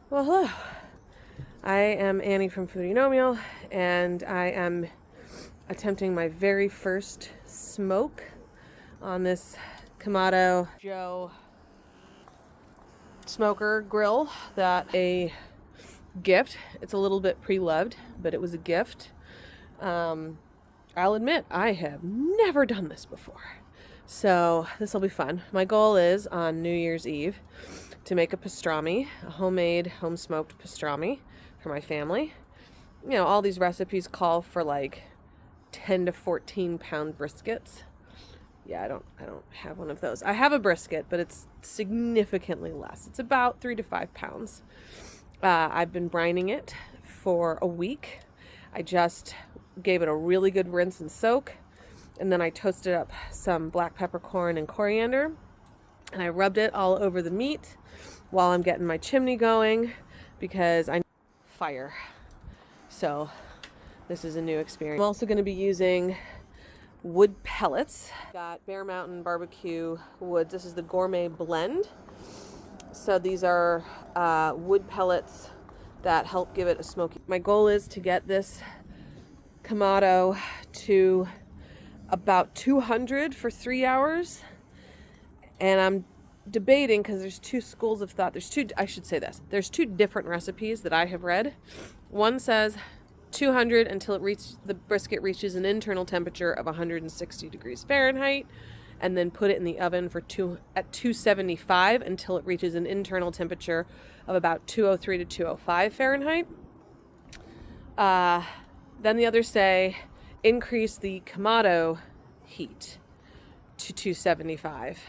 Well, hello. I am Annie from Foodie No Meal, and I am attempting my very first smoke on this Kamado Joe smoker grill that a gift. It's a little bit pre-loved, but it was a gift. I'll admit, I have never done this before. So this will be fun. My goal is on New Year's Eve to make a pastrami, a homemade, home-smoked pastrami for my family. You know, all these recipes call for like 10 to 14 pound briskets. Yeah, I don't have one of those. I have a brisket, but it's significantly less. It's about 3 to 5 pounds. I've been brining it for a week. I just gave it a really good rinse and soak, and then I toasted up some black peppercorn and coriander, and I rubbed it all over the meat while I'm getting my chimney going because I need fire. So this is a new experience. I'm also going to be using wood pellets. Got Bear Mountain barbecue woods. This is the gourmet blend. So these are wood pellets that help give it a smoky. My goal is to get this Kamado to about 200 for 3 hours. And I'm debating because there's two schools of thought. There's two different recipes that I have read. One says 200 until the brisket reaches an internal temperature of 160 degrees Fahrenheit, and then put it in the oven at 275 until it reaches an internal temperature of about 203 to 205 Fahrenheit. Then the others say increase the Kamado heat to 275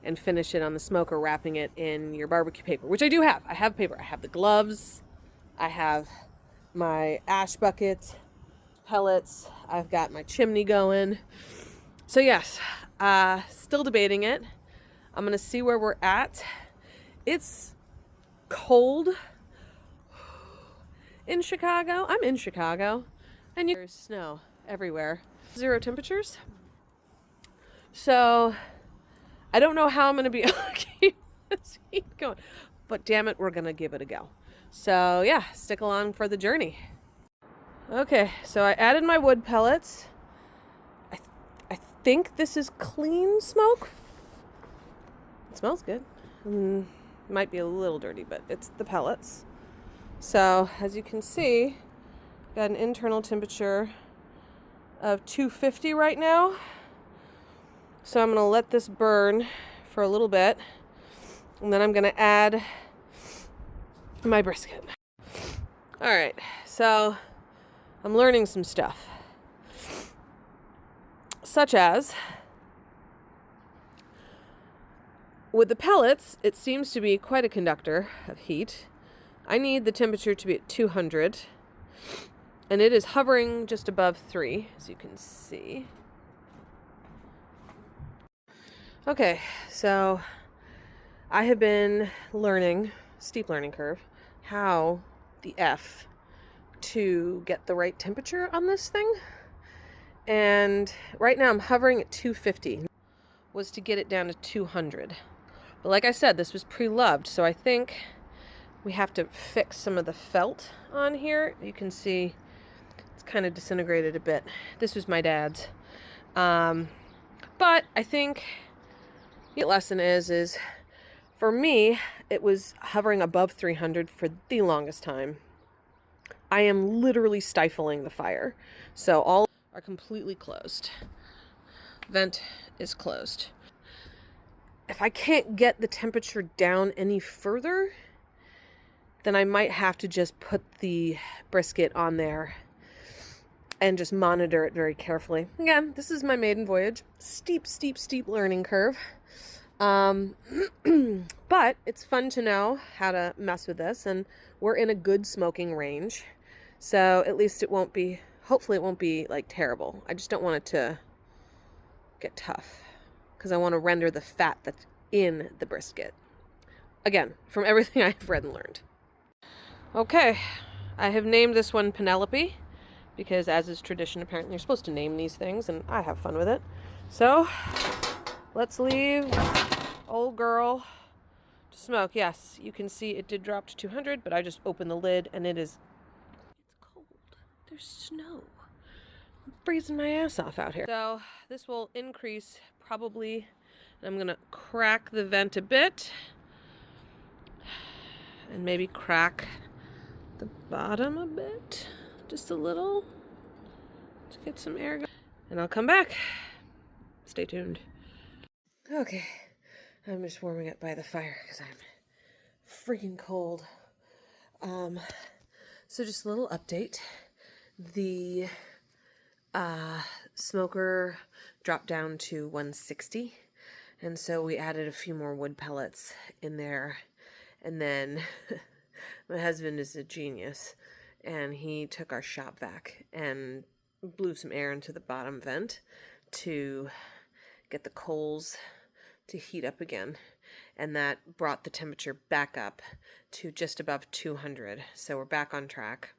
and finish it on the smoker, wrapping it in your barbecue paper, which I do have. I have paper. I have the gloves. I have my ash bucket, pellets. I've got my chimney going. So yes, still debating it. I'm gonna see where we're at. It's cold in Chicago. I'm in Chicago, and there's snow everywhere. 0 temperatures. So I don't know how I'm gonna be able to keep this heat going, but damn it, we're gonna give it a go. So yeah, stick along for the journey. Okay, so I added my wood pellets. I think this is clean smoke. It smells good. Might be a little dirty, but it's the pellets. So as you can see, got an internal temperature of 250 right now. So I'm gonna let this burn for a little bit, and then I'm gonna add my brisket. All right, so I'm learning some stuff, such as with the pellets, it seems to be quite a conductor of heat. I need the temperature to be at 200, and it is hovering just above 3, as you can see. Okay, so I have been learning, steep learning curve, how the F to get the right temperature on this thing. And right now I'm hovering at 250. Was to get it down to 200. But like I said, this was pre-loved, so I think we have to fix some of the felt on here. You can see it's kind of disintegrated a bit. This was my dad's. But I think the lesson is for me, it was hovering above 300 for the longest time. I am literally stifling the fire. So all are completely closed. Vent is closed. If I can't get the temperature down any further, then I might have to just put the brisket on there and just monitor it very carefully. Again, this is my maiden voyage. Steep, steep, steep learning curve. But it's fun to know how to mess with this, and we're in a good smoking range. So at least hopefully it won't be like terrible. I just don't want it to get tough because I want to render the fat that's in the brisket. Again, from everything I've read and learned. Okay, I have named this one Penelope because, as is tradition, apparently you're supposed to name these things, and I have fun with it. So let's leave old girl smoke. Yes, you can see it did drop to 200, but I just opened the lid and it's cold. There's snow. I'm freezing my ass off out here. So this will increase probably. I'm gonna crack the vent a bit and maybe crack the bottom a bit, just a little, to get some air going. And I'll come back. Stay tuned. Okay, I'm just warming up by the fire because I'm freaking cold. So just a little update. The smoker dropped down to 160, and so we added a few more wood pellets in there, and then my husband is a genius, and he took our shop vac and blew some air into the bottom vent to get the coals to heat up again, and that brought the temperature back up to just above 200. So we're back on track.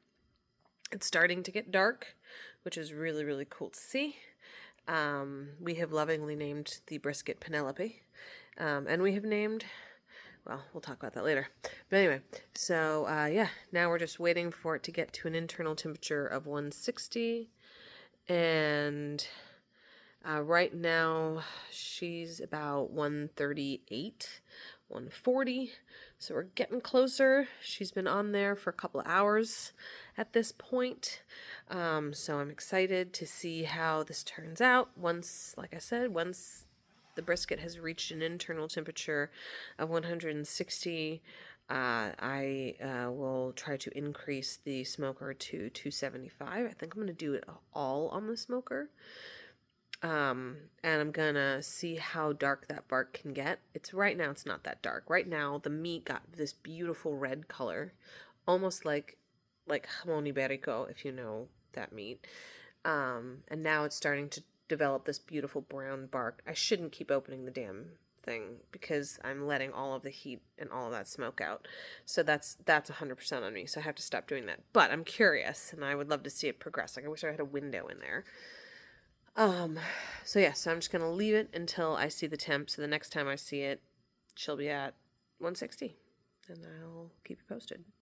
It's starting to get dark, which is really, really cool to see. We have lovingly named the brisket Penelope, and we have named, well, we'll talk about that later. But anyway, so yeah, now we're just waiting for it to get to an internal temperature of 160, and right now she's about 138, 140, so we're getting closer. She's been on there for a couple of hours at this point, so I'm excited to see how this turns out. Like I said, once the brisket has reached an internal temperature of 160, I will try to increase the smoker to 275. I think I'm going to do it all on the smoker. And I'm gonna see how dark that bark can get. Right now it's not that dark. Right now the meat got this beautiful red color, almost like jamón ibérico, if you know that meat. And now it's starting to develop this beautiful brown bark. I shouldn't keep opening the damn thing because I'm letting all of the heat and all of that smoke out. So that's 100% on me. So I have to stop doing that. But I'm curious, and I would love to see it progress. Like, I wish I had a window in there. So yeah, so I'm just going to leave it until I see the temp. So the next time I see it, she'll be at 160, and I'll keep you posted.